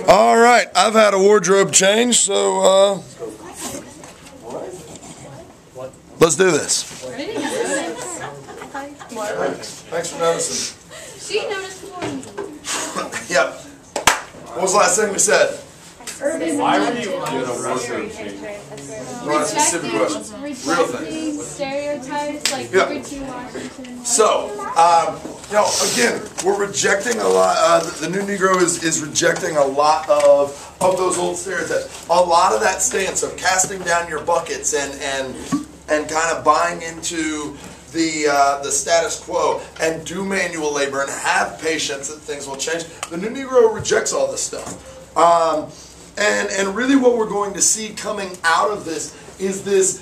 All right, I've had a wardrobe change, so let's do this. Thanks for noticing. She noticed before me. Yep. What was the last thing we said? Why were you on a wardrobe change? Specific questions. Real things. Rejecting stereotypes like Yeah. pt2 Washington. So, again, we're rejecting a lot. The new Negro is rejecting a lot of those old stereotypes. A lot of that stance of casting down your buckets and kind of buying into the status quo and do manual labor and have patience that things will change. The new Negro rejects all this stuff. And really what we're going to see coming out of this is this.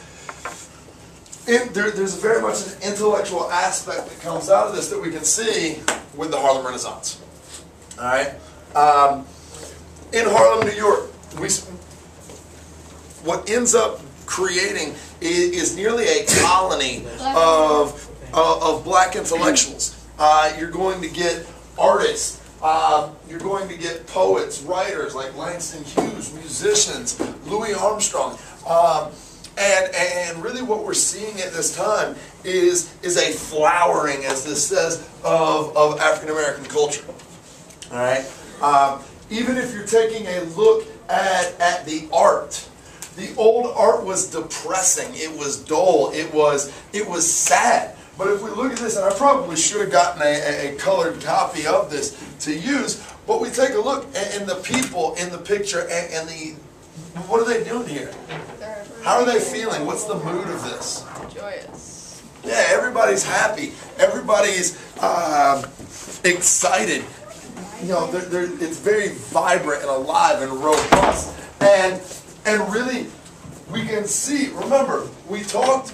There's very much an intellectual aspect that comes out of this that we can see with the Harlem Renaissance. All right, in Harlem, New York, what ends up creating is nearly a colony of black intellectuals. You're going to get artists. You're going to get poets, writers like Langston Hughes, musicians, Louis Armstrong. And really what we're seeing at this time is a flowering, as this says, of African American culture. All right? Even if you're taking a look at the art, the old art was depressing. It was dull. It was sad. But if we look at this, and I probably should have gotten a colored copy of this to use, but we take a look and the people in the picture and what are they doing here? How are they feeling? What's the mood of this? Joyous. Yeah, everybody's happy. Everybody's excited. You know, it's very vibrant and alive and robust. And really, we can see. Remember, we talked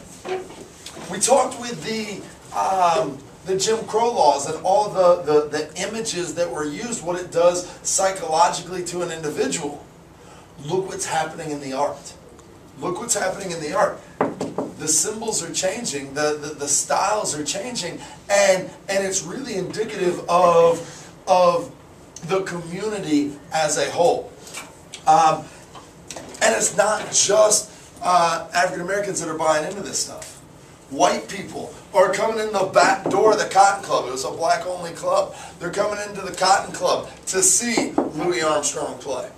with the Jim Crow laws and all the images that were used, what it does psychologically to an individual. Look what's happening in the art. Look what's happening in the art. The symbols are changing, the styles are changing, and it's really indicative of the community as a whole. And it's not just African Americans that are buying into this stuff. White people are coming in the back door of the Cotton Club. It was a black-only club. They're coming into the Cotton Club to see Louis Armstrong play.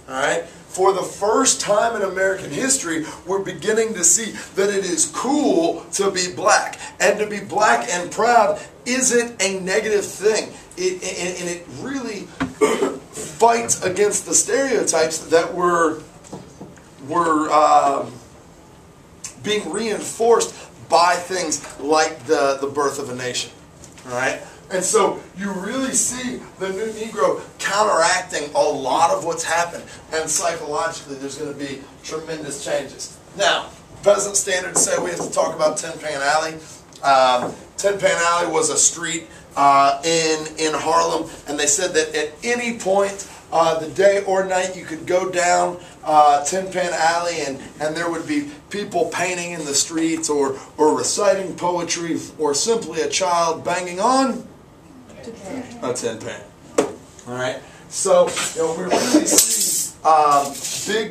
All right? For the first time in American history, we're beginning to see that it is cool to be black. And to be black and proud isn't a negative thing. And it really fights against the stereotypes that were being reinforced by things like the birth of a nation. All right? And so you really see the new Negro counteracting a lot of what's happened. And psychologically, there's going to be tremendous changes. Now, present standards say we have to talk about Tin Pan Alley. Tin Pan Alley was a street in Harlem, and they said that at any point, the day or night, you could go down Tin Pan Alley and there would be people painting in the streets or reciting poetry or simply a child banging on a tin pan. All right? So, we really see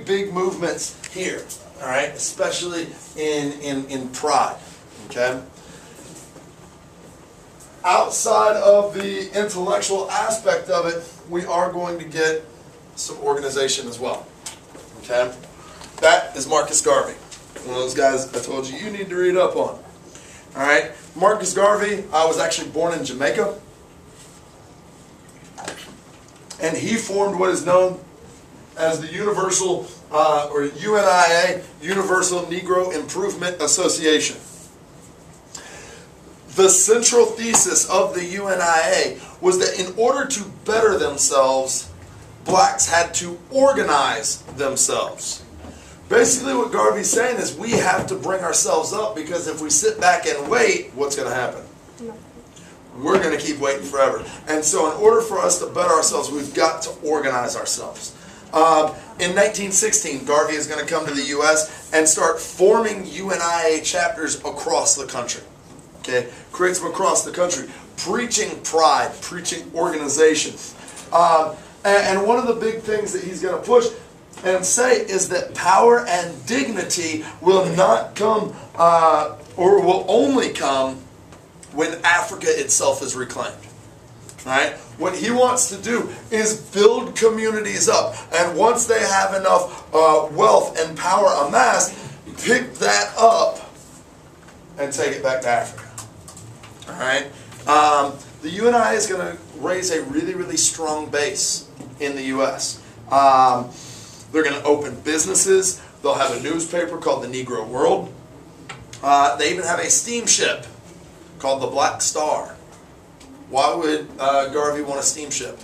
big movements here. All right? Especially in pride. Okay? Outside of the intellectual aspect of it, we are going to get some organization as well. Okay? That is Marcus Garvey. One of those guys I told you need to read up on. Alright? Marcus Garvey was actually born in Jamaica. And he formed what is known as the Universal, or UNIA, Universal Negro Improvement Association. The central thesis of the UNIA was that in order to better themselves, blacks had to organize themselves. Basically what Garvey's saying is we have to bring ourselves up, because if we sit back and wait, what's going to happen? We're going to keep waiting forever. And so in order for us to better ourselves, we've got to organize ourselves. In 1916, Garvey is going to come to the U.S. and start forming UNIA chapters across the country. Okay? Creates them across the country, preaching pride, preaching organization. And one of the big things that he's going to push and say is that power and dignity will not come, or will only come when Africa itself is reclaimed. Right? What he wants to do is build communities up. And once they have enough wealth and power amassed, pick that up and take it back to Africa. All right? The UNI is going to raise a really, really strong base in the U.S. They're going to open businesses. They'll have a newspaper called the Negro World. They even have a steamship called the Black Star. Why would Garvey want a steamship?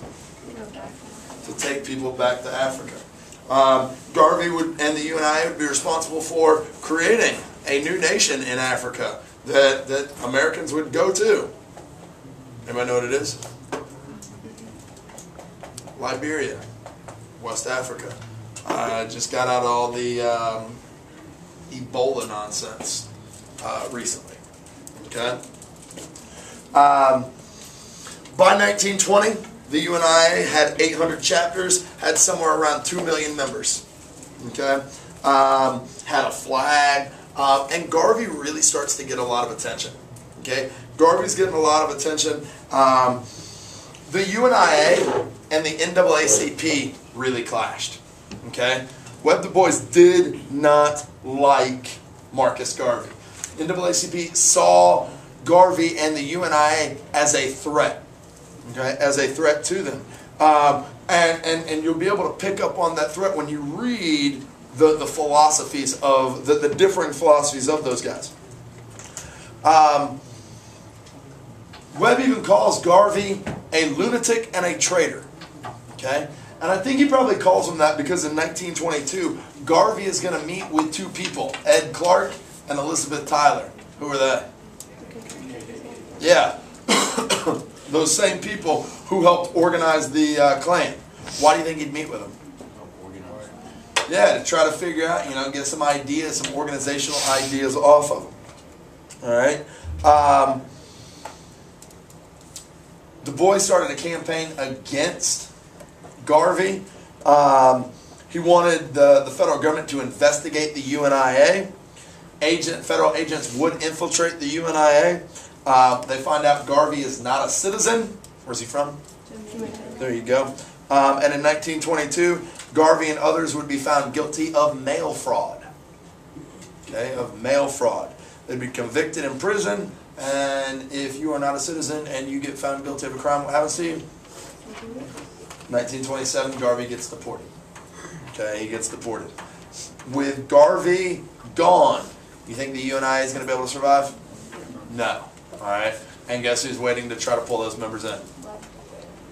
To take people back to Africa. Garvey and the UNI would be responsible for creating a new nation in Africa that Americans would go to. Anybody know what it is? Liberia, West Africa. Just got out of all the Ebola nonsense recently. Okay. By 1920, the UNI had 800 chapters, had somewhere around 2 million members. Okay, had a flag, and Garvey really starts to get a lot of attention. Okay, Garvey's getting a lot of attention. The UNIA and the NAACP really clashed. Okay, Webb Du Bois did not like Marcus Garvey. NAACP saw Garvey and the UNIA as a threat. Okay, as a threat to them. And you'll be able to pick up on that threat when you read the philosophies of, the differing philosophies of those guys. Webb even calls Garvey a lunatic and a traitor. Okay? And I think he probably calls him that because in 1922, Garvey is going to meet with two people, Ed Clark and Elizabeth Tyler. Who are they? Yeah. Those same people who helped organize the Klan. Why do you think he'd meet with them? Yeah, to try to figure out, get some ideas, some organizational ideas off of them. All right. Du Bois started a campaign against Garvey. He wanted the federal government to investigate the UNIA. Federal agents would infiltrate the UNIA. They find out Garvey is not a citizen. Where's he from? There you go. And in 1922, Garvey and others would be found guilty of mail fraud. Okay, of mail fraud. They'd be convicted in prison, and if you are not a citizen and you get found guilty of a crime, what happens to you? 1927, Garvey gets deported. Okay, he gets deported. With Garvey gone, you think the UNI is going to be able to survive? No. All right. And guess who's waiting to try to pull those members in?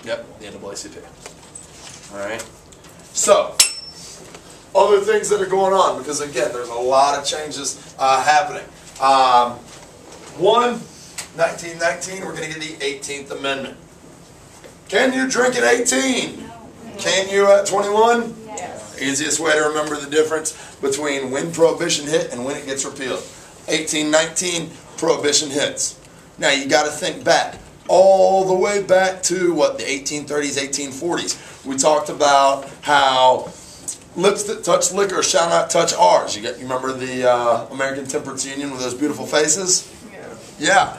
Yep, the NAACP. All right. So, other things that are going on, because again, there's a lot of changes happening. 1919, we're going to get the 18th Amendment. Can you drink at 18? No. Can you at 21? Yes. Easiest way to remember the difference between when Prohibition hit and when it gets repealed. 1819, Prohibition hits. Now you got to think back, all the way back to what, the 1830s, 1840s. We talked about how lips that touch liquor shall not touch ours. You remember the American Temperance Union with those beautiful faces? Yeah.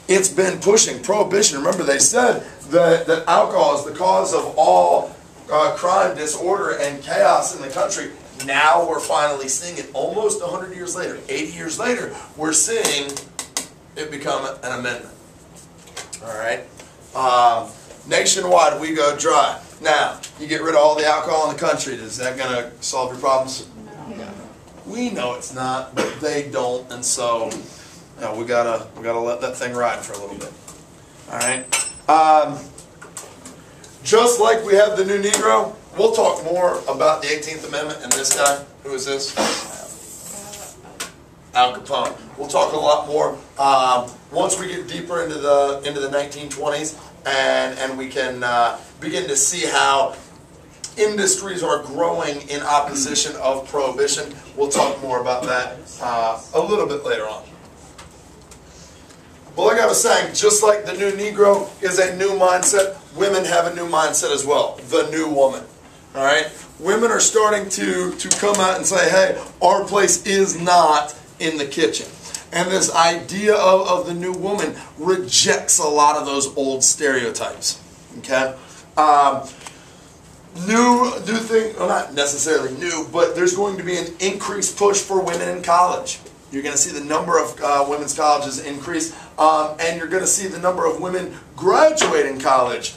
It's been pushing Prohibition. Remember, they said that alcohol is the cause of all crime, disorder, and chaos in the country. Now we're finally seeing it almost 100 years later, 80 years later, we're seeing it become an amendment. All right? Nationwide, we go dry. Now, you get rid of all the alcohol in the country. Is that going to solve your problems? No. We know it's not, but they don't, and so we gotta let that thing ride for a little bit. All right. Just like we have the new Negro, we'll talk more about the 18th Amendment and this guy. Who is this? Al Capone. We'll talk a lot more once we get deeper into the 1920s, and we can begin to see how industries are growing in opposition of Prohibition. We'll talk more about that a little bit later on. But like I was saying, just like the new Negro is a new mindset, women have a new mindset as well. The new woman. All right? Women are starting to come out and say, hey, our place is not in the kitchen. And this idea of the new woman rejects a lot of those old stereotypes. Okay? New thing, well, not necessarily new, but there's going to be an increased push for women in college. You're going to see the number of women's colleges increase, and you're going to see the number of women graduating college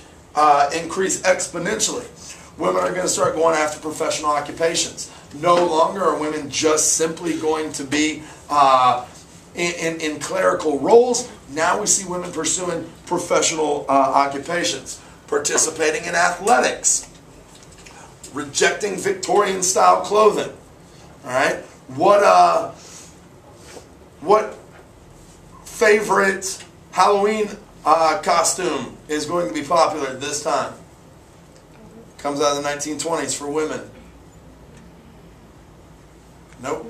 increase exponentially. Women are going to start going after professional occupations. No longer are women just simply going to be in clerical roles. Now we see women pursuing professional occupations, participating in athletics, rejecting Victorian-style clothing. All right, what favorite Halloween costume is going to be popular at this time? Comes out of the 1920s for women. Nope.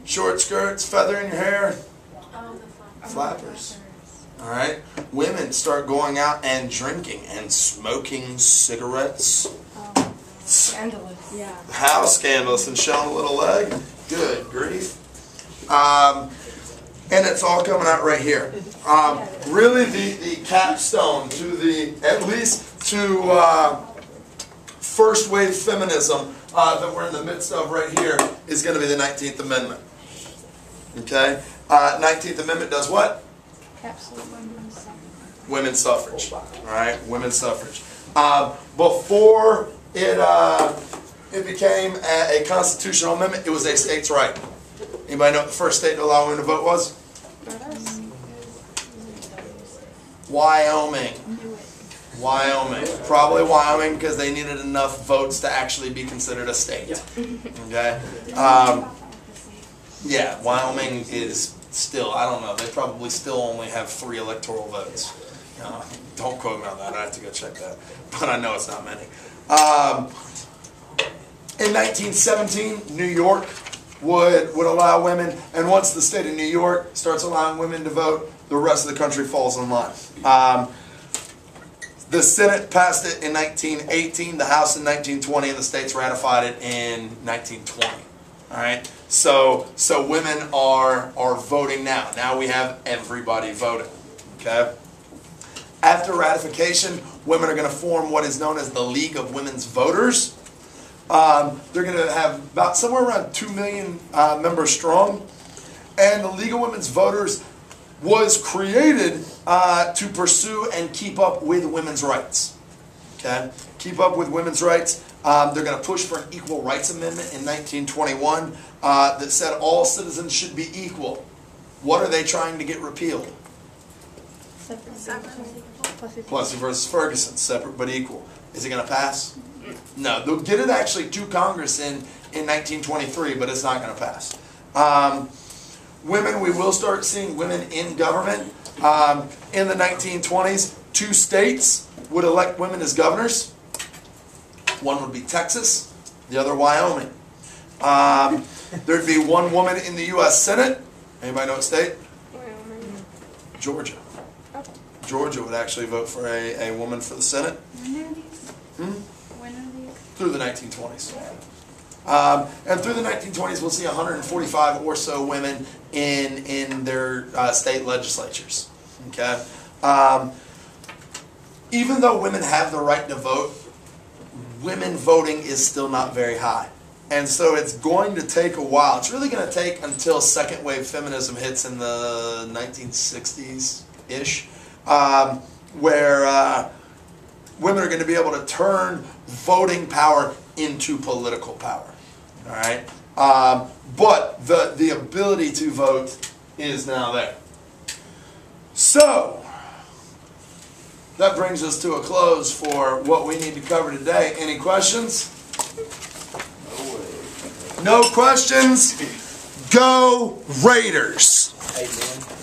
Short skirts, feather in your hair. Flappers. Alright? Women start going out and drinking and smoking cigarettes. Scandalous. Yeah. How scandalous, and showing a little leg? Good grief. And it's all coming out right here. Really the capstone to the, at least to first wave feminism that we're in the midst of right here is going to be the 19th Amendment. Okay? 19th Amendment does what? Women's suffrage. Alright? Women's suffrage. Before it became a constitutional amendment, it was a state's right. Anybody know what the first state to allow women to vote was? Wyoming. Wyoming. Probably Wyoming because they needed enough votes to actually be considered a state. Okay? Yeah, Wyoming is still, I don't know, they probably still only have 3 electoral votes. Don't quote me on that, I have to go check that. But I know it's not many. In 1917, New York would allow women, and once the state of New York starts allowing women to vote, the rest of the country falls in line. The Senate passed it in 1918, the House in 1920, and the states ratified it in 1920. All right, so women are voting now. Now we have everybody voting. Okay. After ratification, women are going to form what is known as the League of Women's Voters. They're going to have about somewhere around 2 million members strong, and the League of Women's Voters was created to pursue and keep up with women's rights. Okay, keep up with women's rights. They're going to push for an Equal Rights Amendment in 1921 that said all citizens should be equal. What are they trying to get repealed? Plessy versus Ferguson, separate but equal. Is it going to pass? No, they'll get it actually to Congress in 1923, but it's not going to pass. Women, we will start seeing women in government. In the 1920s, 2 states would elect women as governors. One would be Texas, the other Wyoming. There'd be 1 woman in the U.S. Senate. Anybody know what state? Wyoming. Georgia. Georgia would actually vote for a woman for the Senate. When are these? When are these? Through the 1920s. And through the 1920s, we'll see 145 or so women in their state legislatures. Okay. Even though women have the right to vote, women voting is still not very high. And so it's going to take a while. It's really going to take until second wave feminism hits in the 1960s-ish, where women are going to be able to turn voting power into political power. All right? But the ability to vote is now there. So, that brings us to a close for what we need to cover today. Any questions? No questions? Go Raiders! Amen.